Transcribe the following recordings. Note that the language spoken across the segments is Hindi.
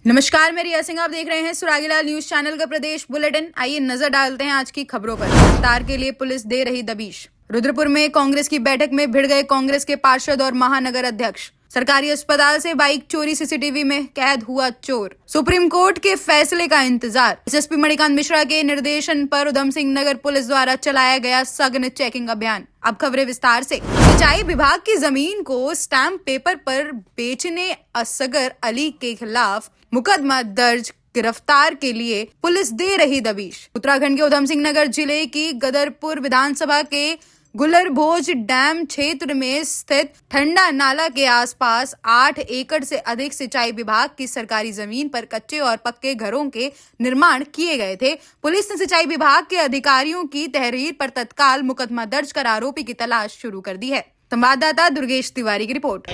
नमस्कार, मैं रिया सिंह। आप देख रहे हैं सुरागीलाल न्यूज चैनल का प्रदेश बुलेटिन। आइए नजर डालते हैं आज की खबरों पर। गिरफ्तार के लिए पुलिस दे रही दबिश। रुद्रपुर में कांग्रेस की बैठक में भिड़ गए कांग्रेस के पार्षद और महानगर अध्यक्ष। सरकारी अस्पताल से बाइक चोरी, सीसीटीवी में कैद हुआ चोर। सुप्रीम कोर्ट के फैसले का इंतजार। एसएसपी मणिकांत मिश्रा के निर्देशन पर उधम सिंह नगर पुलिस द्वारा चलाया गया सघन चेकिंग अभियान। अब खबरें विस्तार से। सिंचाई विभाग की जमीन को स्टैंप पेपर पर बेचने असगर अली के खिलाफ मुकदमा दर्ज। गिरफ्तार के लिए पुलिस दे रही दबिश। उत्तराखंड के उधम सिंह नगर जिले की गदरपुर विधानसभा के गुलरभोज डैम क्षेत्र में स्थित ठंडा नाला के आसपास 8 एकड़ से अधिक सिंचाई विभाग की सरकारी जमीन पर कच्चे और पक्के घरों के निर्माण किए गए थे। पुलिस ने सिंचाई विभाग के अधिकारियों की तहरीर पर तत्काल मुकदमा दर्ज कर आरोपी की तलाश शुरू कर दी है। संवाददाता दुर्गेश तिवारी की रिपोर्ट।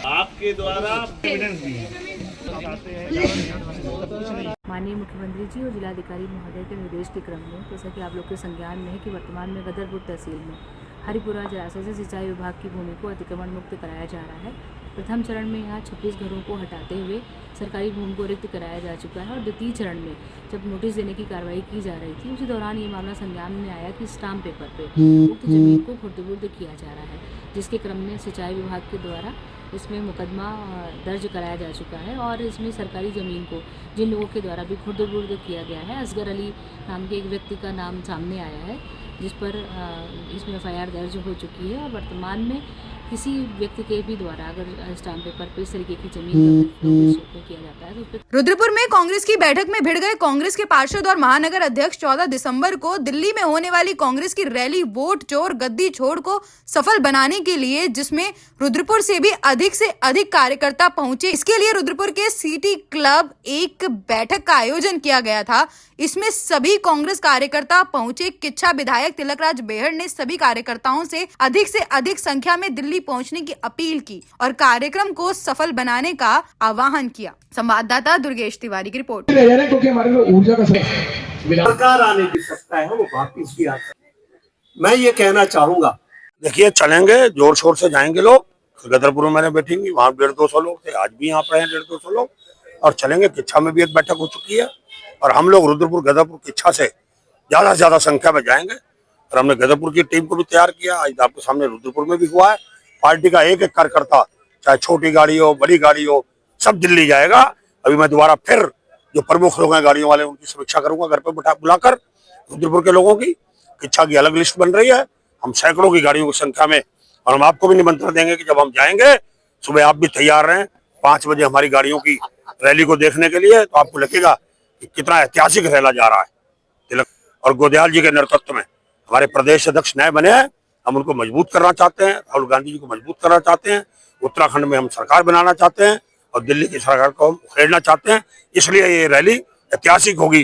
आपके द्वारा एविडेंस दी है। माननीय मुख्यमंत्री जी और जिलाधिकारी महोदय के निर्देश के क्रम में, जैसा कि आप लोग के संज्ञान में है कि वर्तमान में गदरपुर तहसील में हरिपुरा जलाशय से सिंचाई विभाग की भूमि को अतिक्रमण मुक्त कराया जा रहा है। प्रथम चरण में यहाँ 26 घरों को हटाते हुए सरकारी भूमि को रिक्त कराया जा चुका है और द्वितीय चरण में जब नोटिस देने की कार्रवाई की जा रही थी, उसी दौरान ये मामला संज्ञान में आया कि स्टाम्प पेपर पे उक्त जमीन को खुर्द-बुर्द किया जा रहा है, जिसके क्रम में सिंचाई विभाग के द्वारा इसमें मुकदमा दर्ज कराया जा चुका है और इसमें सरकारी ज़मीन को जिन लोगों के द्वारा भी खुर्द-बुर्द किया गया है, असगर अली नाम के एक व्यक्ति का नाम सामने आया है, जिस पर इसमें एफआईआर दर्ज हो चुकी है। और वर्तमान में किसी व्यक्ति के भी द्वारा अगर स्टाम्प पेपर पे इस तरीके की जमीन का किया जाता है तो रुद्रपुर में कांग्रेस की बैठक में भिड़ गए कांग्रेस के पार्षद और महानगर अध्यक्ष। 14 दिसंबर को दिल्ली में होने वाली कांग्रेस की रैली वोट चोर गद्दी छोड़ को सफल बनाने के लिए, जिसमें रुद्रपुर से भी अधिक से अधिक कार्यकर्ता पहुंचे। इसके लिए रुद्रपुर के सिटी क्लब एक बैठक का आयोजन किया गया था। इसमें सभी कांग्रेस कार्यकर्ता पहुंचे। किच्छा विधायक तिलकराज बेहड़ ने सभी कार्यकर्ताओं से अधिक संख्या में दिल्ली पहुंचने की अपील की और कार्यक्रम को सफल बनाने का आह्वान किया। संवाददाता दुर्गेश तिवारी की रिपोर्ट। क्योंकि हमारे ऊर्जा का सरकार आने की सकता है, वो वापिस भी आ सकता है। मैं ये कहना चाहूंगा, देखिए चलेंगे, जोर शोर से जाएंगे लोग। गदरपुर में मैंने बैठेंगे, वहाँ 150-200 लोग थे, आज भी यहाँ पे हैं 150-200 लोग, और चलेंगे। किच्छा में भी एक बैठक हो चुकी है और हम लोग रुद्रपुर गदरपुर किच्छा से ज्यादा से ज्यादा संख्या में जाएंगे। और हमने गदरपुर की टीम को भी तैयार किया। आज आपके सामने रुद्रपुर में भी हुआ है। पार्टी का एक कार्यकर्ता, चाहे छोटी गाड़ी हो बड़ी गाड़ी हो, सब दिल्ली जाएगा। अभी मैं दोबारा फिर जो प्रमुख लोग हैं गाड़ियों वाले, उनकी समीक्षा करूंगा घर पे बुलाकर रुद्रपुर के लोगों की। किच्छा की अलग लिस्ट बन रही है, हम सैकड़ों की गाड़ियों की संख्या में, और हम आपको भी निमंत्रण देंगे कि जब हम जाएंगे सुबह आप भी तैयार रहें 5 बजे हमारी गाड़ियों की रैली को देखने के लिए। तो आपको लगेगा कि कितना ऐतिहासिक रैला जा रहा है। तिलक और गोदयाल जी के नेतृत्व में हमारे प्रदेश अध्यक्ष नए बने हैं, हम उनको मजबूत करना चाहते हैं। राहुल गांधी जी को मजबूत करना चाहते हैं। उत्तराखंड में हम सरकार बनाना चाहते हैं और दिल्ली की सरकार को हम उखेड़ना चाहते हैं। इसलिए ये रैली ऐतिहासिक होगी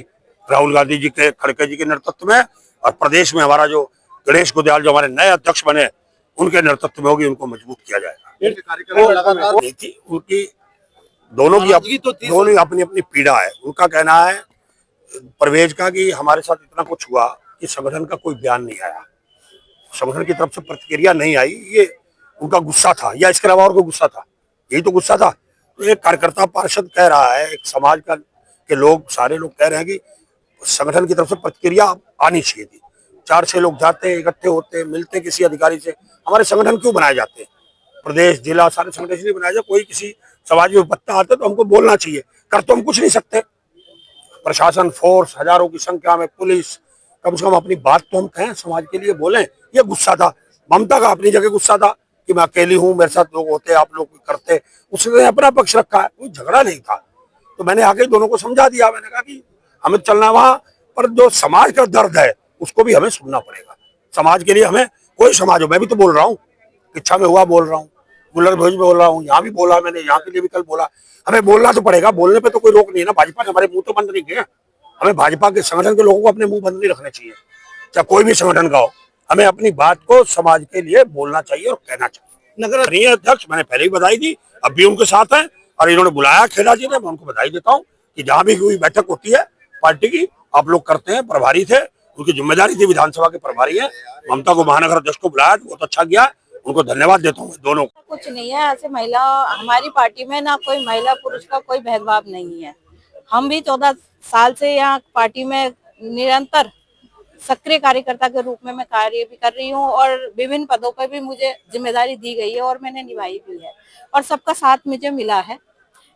राहुल गांधी जी के, खड़गे जी के नेतृत्व में, और प्रदेश में हमारा जो गणेश गोदयाल जो हमारे नए अध्यक्ष बने उनके नेतृत्व में होगी। उनको मजबूत किया जाएगा। उनकी दोनों की अपनी अपनी पीड़ा है। उनका कहना है परवेज का कि हमारे साथ इतना कुछ हुआ कि संगठन का कोई बयान नहीं आया, संगठन की तरफ से प्रतिक्रिया नहीं आई। ये उनका गुस्सा था, या इसके अलावा और कोई गुस्सा था? यही तो गुस्सा था। तो एक कार्यकर्ता पार्षद कह रहा है, एक समाज का के लोग, सारे लोग कह रहे हैं कि संगठन की तरफ से प्रतिक्रिया आनी चाहिए थी। 4-6 लोग जाते, इकट्ठे होते, मिलते किसी अधिकारी से। हमारे संगठन क्यों बनाए जाते हैं? प्रदेश, जिला, सारे संगठन इसलिए बनाए जाते। कोई किसी समाज में विपत्ता आते तो हमको बोलना चाहिए। कर तो हम कुछ नहीं सकते। प्रशासन, फोर्स, हजारों की संख्या में पुलिस, कम से कम अपनी बात तो हम कहें, समाज के लिए बोलें। ये गुस्सा था ममता का, अपनी जगह गुस्सा था कि मैं अकेली हूँ, मेरे साथ लोग होते, आप लोग करते। उसने अपना पक्ष रखा है, कोई झगड़ा नहीं था। तो मैंने आके दोनों को समझा दिया। मैंने कहा कि हमें चलना वहां पर, जो समाज का दर्द है उसको भी हमें सुनना पड़ेगा। समाज के लिए हमें, कोई समाज हो, मैं भी तो बोल रहा हूँ, किच्छा में हुआ बोल रहा हूँ, गुलरभोज में बोल रहा हूँ, यहाँ भी बोला मैंने, यहाँ के लिए भी कल बोला। हमें बोलना तो पड़ेगा, बोलने पे तो कोई रोक नहीं है ना। भाजपा ने हमारे मुंह तो बंद नहीं किया। हमें भाजपा के संगठन के लोगों को अपने मुंह बंद नहीं रखने चाहिए, चाहे कोई भी संगठन का हो। हमें अपनी बात को समाज के लिए बोलना चाहिए और कहना चाहिए। नगर अध्यक्ष मैंने पहले ही बधाई दी, अब भी उनके साथ हैं, और इन्होंने बुलाया खेड़ा जी ने, मैं उनको बधाई देता हूँ कि जहां भी कोई बैठक होती है पार्टी की, आप लोग करते हैं। प्रभारी थे, उनकी जिम्मेदारी थी, विधानसभा के प्रभारी है। ममता को महानगर अध्यक्ष को बुलाया, बहुत अच्छा किया। उनको धन्यवाद देता हूँ दोनों को। कुछ नहीं है ऐसे। महिला हमारी पार्टी में ना कोई महिला पुरुष का कोई भेदभाव नहीं है। हम भी 14 साल से यहाँ पार्टी में निरंतर सक्रिय कार्यकर्ता के रूप में मैं कार्य भी कर रही हूँ और विभिन्न पदों पर भी मुझे जिम्मेदारी दी गई है और मैंने निभाई भी है और सबका साथ मुझे मिला है,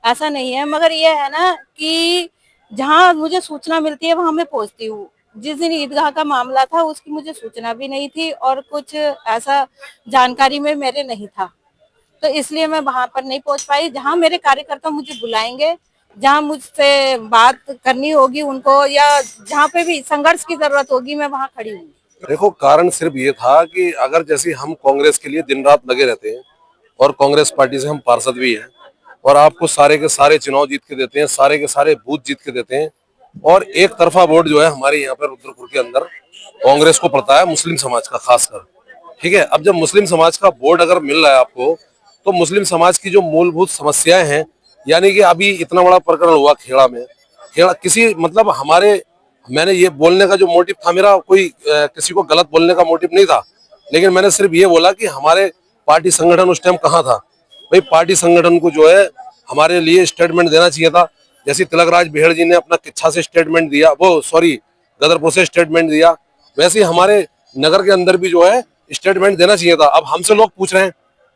ऐसा नहीं है। मगर ये है ना कि जहाँ मुझे सूचना मिलती है वहां मैं पहुंचती हूँ। जिस दिन ईदगाह का मामला था उसकी मुझे सूचना भी नहीं थी और कुछ ऐसा जानकारी में मेरे नहीं था, तो इसलिए मैं वहां पर नहीं पहुंच पाई। जहां मेरे कार्यकर्ता मुझे बुलाएंगे, जहां मुझसे बात करनी होगी उनको या जहां पे भी संघर्ष की जरूरत होगी, मैं वहां खड़ी हूँ। देखो, कारण सिर्फ ये था कि अगर जैसे हम कांग्रेस के लिए दिन रात लगे रहते हैं और कांग्रेस पार्टी से हम पार्षद भी हैं और आपको सारे के सारे चुनाव जीत के देते हैं, सारे के सारे बूथ जीत के देते हैं और एक तरफा वोट जो है हमारे यहाँ पर रुद्रपुर के अंदर कांग्रेस को पड़ता है, मुस्लिम समाज का खासकर। ठीक है, अब जब मुस्लिम समाज का वोट अगर मिल रहा है आपको, तो मुस्लिम समाज की जो मूलभूत समस्याएं हैं, यानी कि अभी इतना बड़ा प्रकरण हुआ खेड़ा में, खेड़ा किसी मतलब हमारे, मैंने ये बोलने का जो मोटिव था मेरा, कोई किसी को गलत बोलने का मोटिव नहीं था, लेकिन मैंने सिर्फ ये बोला कि हमारे पार्टी संगठन उस टाइम कहाँ था। भाई पार्टी संगठन को जो है हमारे लिए स्टेटमेंट देना चाहिए था। जैसे तिलकराज बेहड़ जी ने अपना किच्छा से स्टेटमेंट दिया, वो सॉरी गदरपुर से स्टेटमेंट दिया, वैसे ही हमारे नगर के अंदर भी जो है स्टेटमेंट देना चाहिए था। अब हमसे लोग पूछ रहे हैं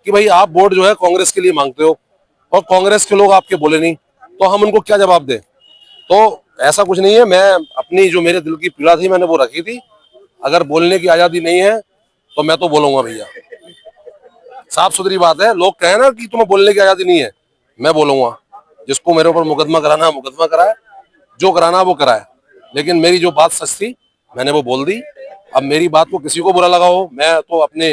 कि भाई आप वोट जो है कांग्रेस के लिए मांगते हो और कांग्रेस के लोग आपके बोले नहीं, तो हम उनको क्या जवाब दें। तो ऐसा कुछ नहीं है, मैं अपनी जो मेरे दिल की पीड़ा थी मैंने वो रखी थी। अगर बोलने की आजादी नहीं है तो मैं तो बोलूंगा भैया, साफ सुथरी बात है। लोग कहें ना कि तुम्हें बोलने की आजादी नहीं है, मैं बोलूंगा। जिसको मेरे ऊपर मुकदमा कराना है मुकदमा कराए, जो कराना है वो कराए, लेकिन मेरी जो बात सच थी मैंने वो बोल दी। अब मेरी बात को किसी को बुरा लगा हो, मैं तो अपने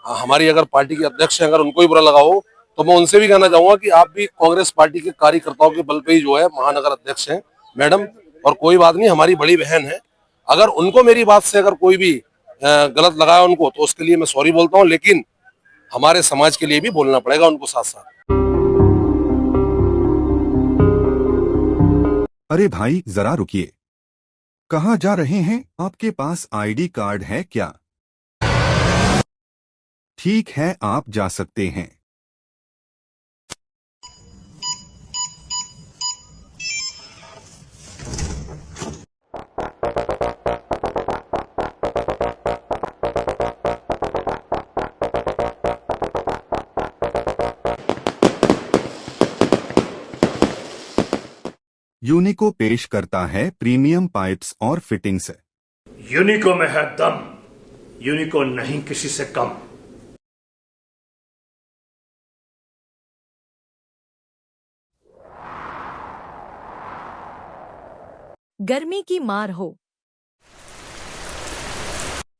हमारी अगर पार्टी के अध्यक्ष हैं अगर उनको ही बुरा लगा हो, तो मैं उनसे भी कहना चाहूंगा कि आप भी कांग्रेस पार्टी के कार्यकर्ताओं के बल पे ही जो है महानगर अध्यक्ष हैं मैडम, और कोई बात नहीं, हमारी बड़ी बहन है। अगर उनको मेरी बात से अगर कोई भी गलत लगा उनको, तो उसके लिए मैं सॉरी बोलता हूँ, लेकिन हमारे समाज के लिए भी बोलना पड़ेगा उनको साथ साथ। अरे भाई जरा रुकिए, कहाँ जा रहे हैं? आपके पास आईडी कार्ड है क्या? ठीक है, आप जा सकते हैं। यूनिको पेश करता है प्रीमियम पाइप्स और फिटिंग्स। यूनिको में है दम, यूनिको नहीं किसी से कम। गर्मी की मार हो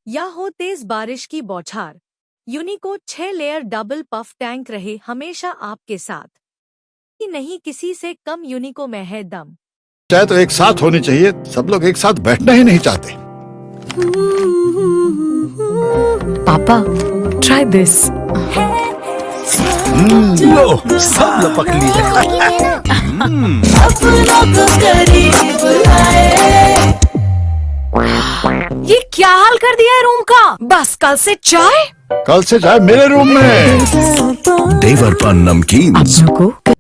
या हो तेज बारिश की बौछार, यूनिको 6 लेयर डबल पफ टैंक रहे हमेशा आपके साथ। नहीं किसी से कम, यूनिको में है दम। चाहे तो एक साथ होनी चाहिए, सब लोग एक साथ बैठना ही नहीं चाहते। पापा ट्राई दिस। लो सब लपक लिए। ये क्या हाल कर दिया है रूम का? बस कल से चाय, कल से चाय मेरे रूम में। देवर पान नमकीन।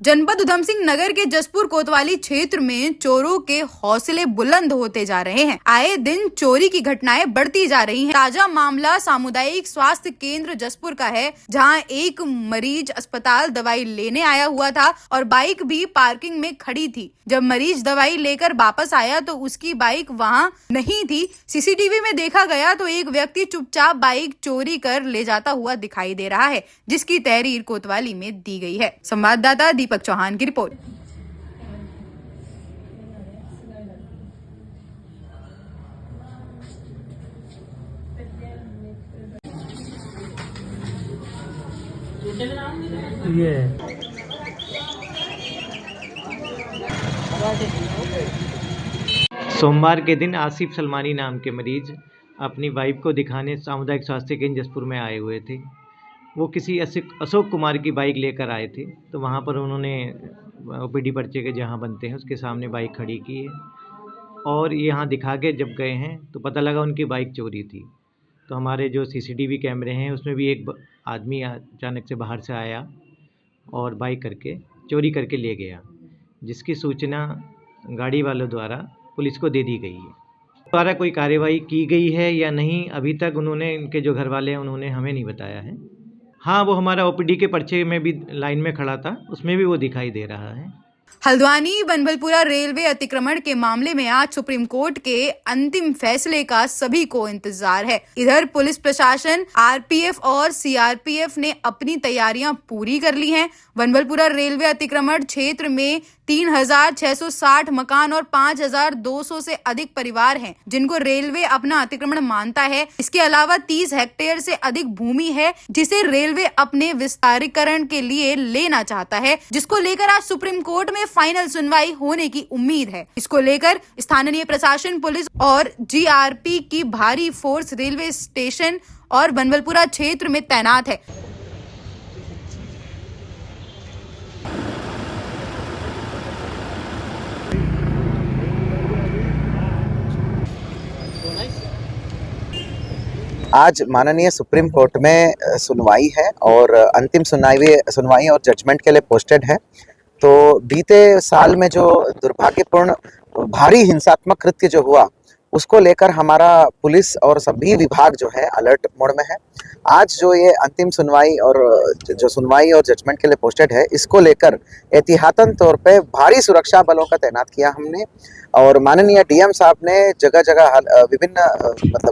जनपद उधम सिंह नगर के जसपुर कोतवाली क्षेत्र में चोरों के हौसले बुलंद होते जा रहे हैं। आए दिन चोरी की घटनाएं बढ़ती जा रही हैं। ताजा मामला सामुदायिक स्वास्थ्य केंद्र जसपुर का है, जहां एक मरीज अस्पताल दवाई लेने आया हुआ था और बाइक भी पार्किंग में खड़ी थी। जब मरीज दवाई लेकर वापस आया तो उसकी बाइक वहां नहीं थी। सीसीटीवी में देखा गया तो एक व्यक्ति चुपचाप बाइक चोरी कर ले जाता हुआ दिखाई दे रहा है, जिसकी तहरीर कोतवाली में दी गई है। संवाददाता दीपक चौहान की रिपोर्ट। सोमवार के दिन आसिफ सलमानी नाम के मरीज अपनी वाइफ को दिखाने सामुदायिक स्वास्थ्य केंद्र जसपुर में आए हुए थे। वो किसी अशोक कुमार की बाइक लेकर आए थे, तो वहाँ पर उन्होंने ओपीडी पर्चे के जहाँ बनते हैं उसके सामने बाइक खड़ी की है और यहाँ दिखा के जब गए हैं तो पता लगा उनकी बाइक चोरी थी। तो हमारे जो सीसीटीवी कैमरे हैं उसमें भी एक आदमी अचानक से बाहर से आया और बाइक करके चोरी करके ले गया, जिसकी सूचना गाड़ी वालों द्वारा पुलिस को दे दी गई है। द्वारा कोई कार्यवाही की गई है या नहीं, अभी तक उन्होंने, इनके जो घर वाले हैं उन्होंने हमें नहीं बताया है। हाँ, वो हमारा ओपीडी के पर्चे में भी लाइन में खड़ा था, उसमें भी वो दिखाई दे रहा है। हल्द्वानी बनभलपुरा रेलवे अतिक्रमण के मामले में आज सुप्रीम कोर्ट के अंतिम फैसले का सभी को इंतजार है। इधर पुलिस प्रशासन, आरपीएफ और सीआरपीएफ ने अपनी तैयारियां पूरी कर ली हैं। बनभलपुरा रेलवे अतिक्रमण क्षेत्र में 3660 मकान और 5200 से अधिक परिवार हैं, जिनको रेलवे अपना अतिक्रमण मानता है। इसके अलावा 30 हेक्टेयर से अधिक भूमि है, जिसे रेलवे अपने विस्तारीकरण के लिए लेना चाहता है, जिसको लेकर आज सुप्रीम कोर्ट में फाइनल सुनवाई होने की उम्मीद है। इसको लेकर स्थानीय प्रशासन, पुलिस और जीआरपी की भारी फोर्स रेलवे स्टेशन और बनभलपुरा क्षेत्र में तैनात है। आज माननीय सुप्रीम कोर्ट में सुनवाई है और अंतिम सुनवाई और जजमेंट के लिए पोस्टेड है। तो बीते साल में जो दुर्भाग्यपूर्ण भारी हिंसात्मक कृत्य जो हुआ, उसको लेकर हमारा पुलिस और सभी विभाग जो है अलर्ट मोड में है। आज जो ये अंतिम सुनवाई और जजमेंट के लिए पोस्टेड है, इसको लेकर एहतियातन तौर पे भारी सुरक्षा बलों का तैनात किया हमने और माननीय डीएम साहब ने जगह जगह विभिन्न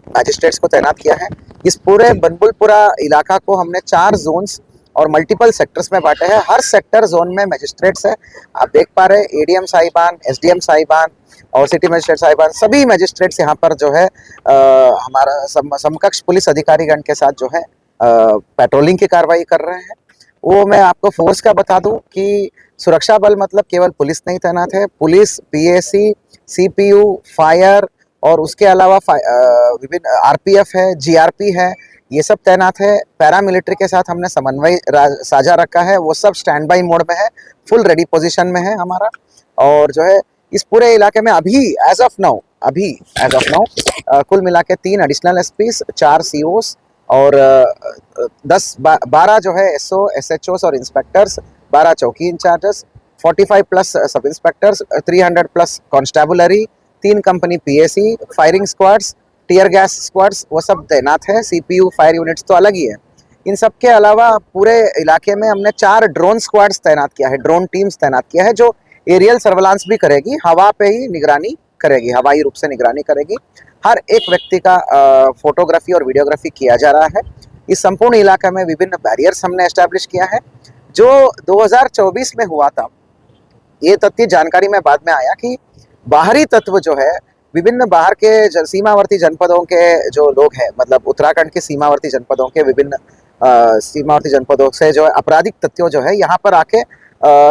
मैजिस्ट्रेट्स को तैनात किया है। इस पूरे बनभलपुरा इलाका को हमने 4 जोन्स और मल्टीपल सेक्टर्स में बांटे हैं। हर सेक्टर जोन में मैजिस्ट्रेट्स है, आप देख पा रहे हैं। एडीएम साहिबान, एसडीएम साहिबान और सिटी मजिस्ट्रेट साहिबान, सभी मैजिस्ट्रेट्स यहाँ पर जो है हमारा समकक्ष पुलिस अधिकारीगण के साथ जो है पेट्रोलिंग की कार्रवाई कर रहे हैं। वो मैं आपको फोर्स का बता दूं कि सुरक्षा बल मतलब केवल पुलिस नहीं तैनात है, पुलिस, पीएसी, सीपीयू, फायर और उसके अलावा विभिन्न आरपीएफ है, जीआरपी है, ये सब तैनात है। पैरामिलिट्री के साथ हमने समन्वय साझा रखा है, वो सब स्टैंड बाई मोड में है, फुल रेडी पोजीशन में है हमारा। और जो है इस पूरे इलाके में अभी एज ऑफ नाउ कुल मिला के 3 एडिशनल एसपीस, 4 सीओस और 12 जो है एसओ, एसएचओस और इंस्पेक्टर्स, 12 चौकी incharges, 45 plus sub inspectors, 300 plus constabulary, 3 company PAC, firing squads, tear gas squads, वो सब तैनात है। सीपीयू, फायर यूनिट्स तो अलग ही है। इन सब के अलावा पूरे इलाके में हमने 4 ड्रोन स्क्वाड्स तैनात किया है, ड्रोन टीम्स तैनात किया है, जो एरियल सर्वेलांस भी करेगी, हवा पे ही निगरानी करेगी, हवाई रूप से निगरानी करेगी। हर एक व्यक्ति का फोटोग्राफी और वीडियोग्राफी किया जा रहा है। इस संपूर्ण इलाके में विभिन्न बैरियर्स हमने एस्टैब्लिश किया है। जो 2024 में हुआ था, ये तथ्य जानकारी में बाद में आया कि बाहरी तत्व जो है, विभिन्न बाहर के सीमावर्ती जनपदों के जो लोग हैं, मतलब उत्तराखंड के सीमावर्ती जनपदों के विभिन्न सीमावर्ती जनपदों से जो आपराधिक तत्व जो है यहाँ पर आके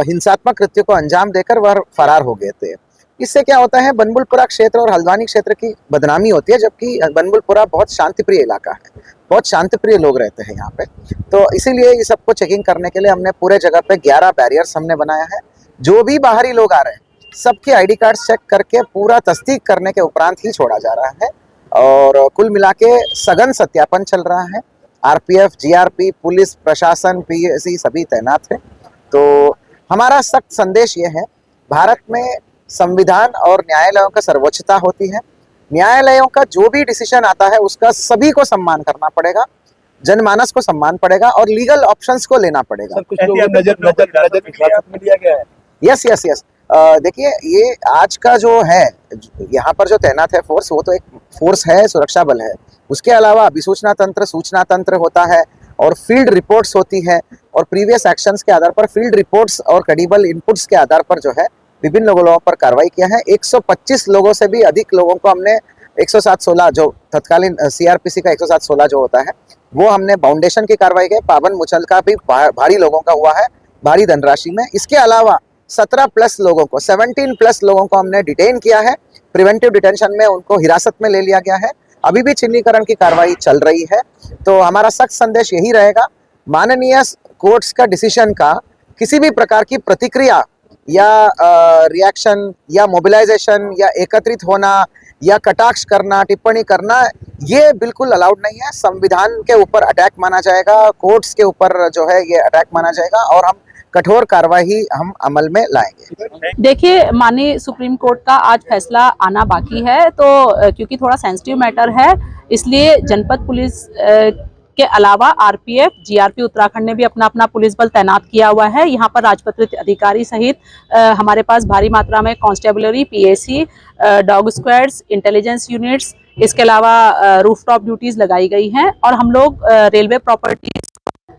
हिंसात्मक कृत्य को अंजाम देकर वह फरार हो गए थे। इससे क्या होता है, बनभलपुरा क्षेत्र और हल्द्वानी क्षेत्र की बदनामी होती है, जबकि बनभलपुरा बहुत शांतिप्रिय इलाका है, बहुत शांतिप्रिय लोग रहते हैं यहाँ पे। तो इसीलिए ये सबको चेकिंग करने के लिए हमने पूरे जगह पे 11 बैरियर्स हमने बनाया है। जो भी बाहरी लोग आ रहे हैं, सबके आईडी कार्ड चेक करके पूरा तस्दीक करने के उपरांत ही छोड़ा जा रहा है और कुल मिला के सघन सत्यापन चल रहा है। आरपीएफ, जीआरपी, पुलिस प्रशासन, पीएसी सभी तैनात है। तो हमारा सख्त संदेश ये है, भारत में संविधान और न्यायालयों का सर्वोच्चता होती है। न्यायालयों का जो भी डिसीजन आता है उसका सभी को सम्मान करना पड़ेगा, जनमानस को सम्मान पड़ेगा और लीगल ऑप्शंस को लेना पड़ेगा। कुछ लोगों को नजर में लिया गया है। यस। देखिए, ये आज का जो है यहाँ पर जो तैनात है फोर्स, वो तो एक फोर्स है, सुरक्षा बल है। उसके अलावा अभिसूचना तंत्र, सूचना तंत्र होता है और फील्ड रिपोर्ट्स होती है और प्रीवियस एक्शंस के आधार पर फील्ड रिपोर्ट्स और क्रेडिबल इनपुट्स के आधार पर जो है विभिन्न लोगों पर कार्रवाई किया है। 125 लोगों से भी अधिक लोगों को हमने 107-16 जो तत्कालीन सीआरपीसी का 107-16 जो होता है, वो हमने फाउंडेशन की कार्रवाई की। पावन मुचल का भी भारी लोगों का हुआ है, भारी धनराशि में। इसके अलावा 17 प्लस लोगों को, 17 प्लस लोगों को हमने डिटेन किया है, प्रिवेंटिव डिटेंशन में उनको हिरासत में ले लिया गया है। अभी भी चिन्हीकरण की कार्रवाई चल रही है। तो हमारा सख्त संदेश यही रहेगा, माननीय कोर्ट्स का डिसीजन का किसी भी प्रकार की प्रतिक्रिया या रिएक्शन या मोबिलाइजेशन या एकत्रित होना या कटाक्ष करना, टिप्पणी करना, ये बिल्कुल अलाउड नहीं है। संविधान के ऊपर अटैक माना जाएगा, कोर्ट्स के ऊपर जो है ये अटैक माना जाएगा और हम कठोर कार्रवाई हम अमल में लाएंगे। देखिए, माननीय सुप्रीम कोर्ट का आज फैसला आना बाकी है, तो क्योंकि थोड़ा सेंसिटिव मैटर है, इसलिए जनपद पुलिस के अलावा आरपीएफ, जीआरपी उत्तराखंड ने भी अपना अपना पुलिस बल तैनात किया हुआ है। यहाँ पर राजपत्रित अधिकारी सहित हमारे पास भारी मात्रा में constabulary, PAC, dog squads, intelligence units, इसके अलावा रूफटॉप ड्यूटीज लगाई गई हैं। और हम लोग रेलवे प्रॉपर्टी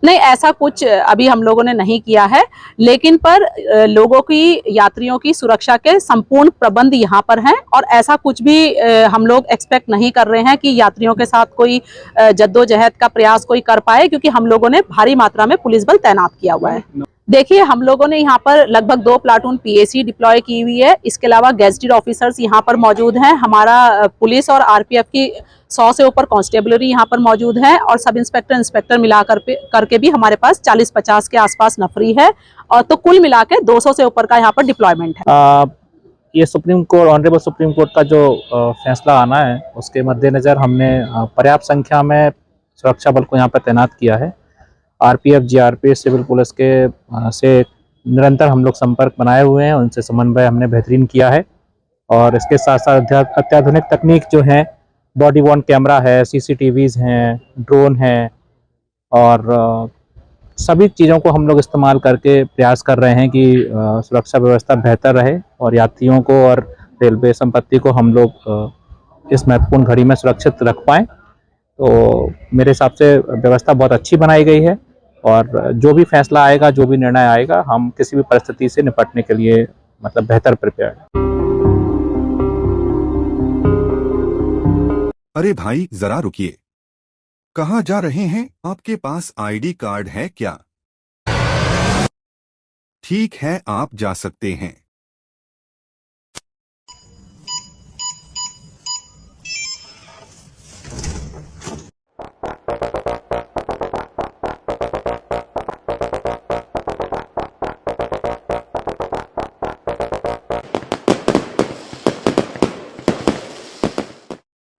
नहीं, ऐसा कुछ अभी हम लोगों ने नहीं किया है, लेकिन पर लोगों की, यात्रियों की सुरक्षा के संपूर्ण प्रबंध यहाँ पर हैं और ऐसा कुछ भी हम लोग एक्सपेक्ट नहीं कर रहे हैं कि यात्रियों के साथ कोई जद्दोजहद का प्रयास कोई कर पाए, क्योंकि हम लोगों ने भारी मात्रा में पुलिस बल तैनात किया हुआ है। देखिए, हम लोगों ने यहाँ पर लगभग 2 प्लाटून पीएसी डिप्लॉय की हुई है। इसके अलावा गेजेटेड ऑफिसर्स यहाँ पर मौजूद हैं। हमारा पुलिस और आरपीएफ की 100 से ऊपर कांस्टेबलरी यहाँ पर मौजूद है और सब इंस्पेक्टर मिलाकर करके भी हमारे पास 40-50 के आसपास नफरी है, और तो कुल मिला के 200 से ऊपर का यहाँ पर डिप्लॉयमेंट है। ये supreme court, honourable supreme court का जो फैसला आना है, उसके मद्देनजर हमने पर्याप्त संख्या में सुरक्षा बल को यहाँ पर तैनात किया है। आरपीएफ, जीआरपी, सिविल पुलिस के से निरंतर हम लोग संपर्क बनाए हुए हैं, उनसे समन्वय हमने बेहतरीन किया है। और इसके साथ साथ अत्याधुनिक तकनीक जो है, बॉडी वॉर्न कैमरा है, सीसीटीवीज हैं, ड्रोन हैं, और सभी चीज़ों को हम लोग इस्तेमाल करके प्रयास कर रहे हैं कि सुरक्षा व्यवस्था बेहतर रहे और यात्रियों को और रेलवे संपत्ति को हम लोग इस महत्वपूर्ण घड़ी में सुरक्षित रख पाएँ। तो मेरे हिसाब से व्यवस्था बहुत अच्छी बनाई गई है और जो भी फैसला आएगा, जो भी निर्णय आएगा, हम किसी भी परिस्थिति से निपटने के लिए मतलब बेहतर प्रिपेयर्ड हैं। अरे भाई जरा रुकिए, कहाँ जा रहे हैं? आपके पास आईडी कार्ड है क्या? ठीक है, आप जा सकते हैं।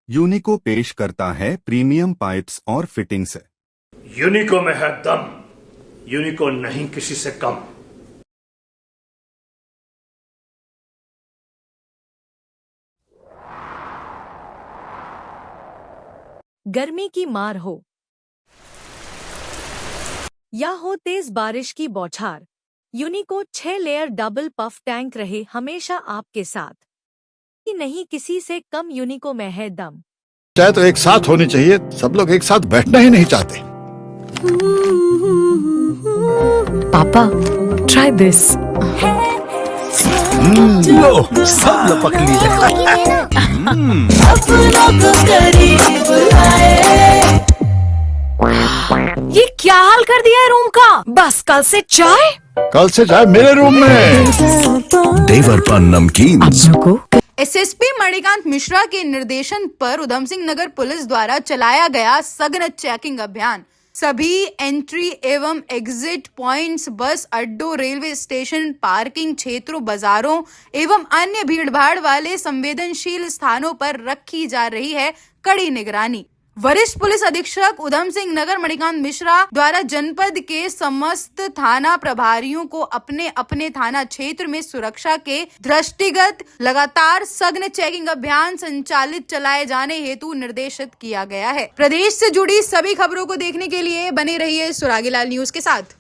यूनिको पेश करता है प्रीमियम पाइप्स और फिटिंग्स। यूनिको में है दम, यूनिको नहीं किसी से कम। गर्मी की मार हो या हो तेज बारिश की बौछार, यूनिको 6 लेयर डबल पफ टैंक रहे हमेशा आपके साथ। नहीं किसी से कम यूनिको में है दम। चाहे तो एक साथ होनी चाहिए, सब लोग एक साथ बैठना ही नहीं चाहते। पापा, ट्राई दिस। लो, सब लपक लिए। ये क्या हाल कर दिया है रूम का? बस कल से चाय मेरे रूम में। देवर पान नमकीन। एसएसपी मणिकांत मिश्रा के निर्देशन पर उधम सिंह नगर पुलिस द्वारा चलाया गया सघन चेकिंग अभियान सभी एंट्री एवं एग्जिट पॉइंट्स, बस अड्डों, रेलवे स्टेशन, पार्किंग क्षेत्रों, बाजारों एवं अन्य भीड़भाड़ वाले संवेदनशील स्थानों पर रखी जा रही है कड़ी निगरानी। वरिष्ठ पुलिस अधीक्षक उधम सिंह नगर मणिकांत मिश्रा द्वारा जनपद के समस्त थाना प्रभारियों को अपने अपने थाना क्षेत्र में सुरक्षा के दृष्टिगत लगातार सघन चेकिंग अभियान संचालित चलाए जाने हेतु निर्देशित किया गया है। प्रदेश से जुड़ी सभी खबरों को देखने के लिए बने रहिए सुरागीलाल न्यूज के साथ।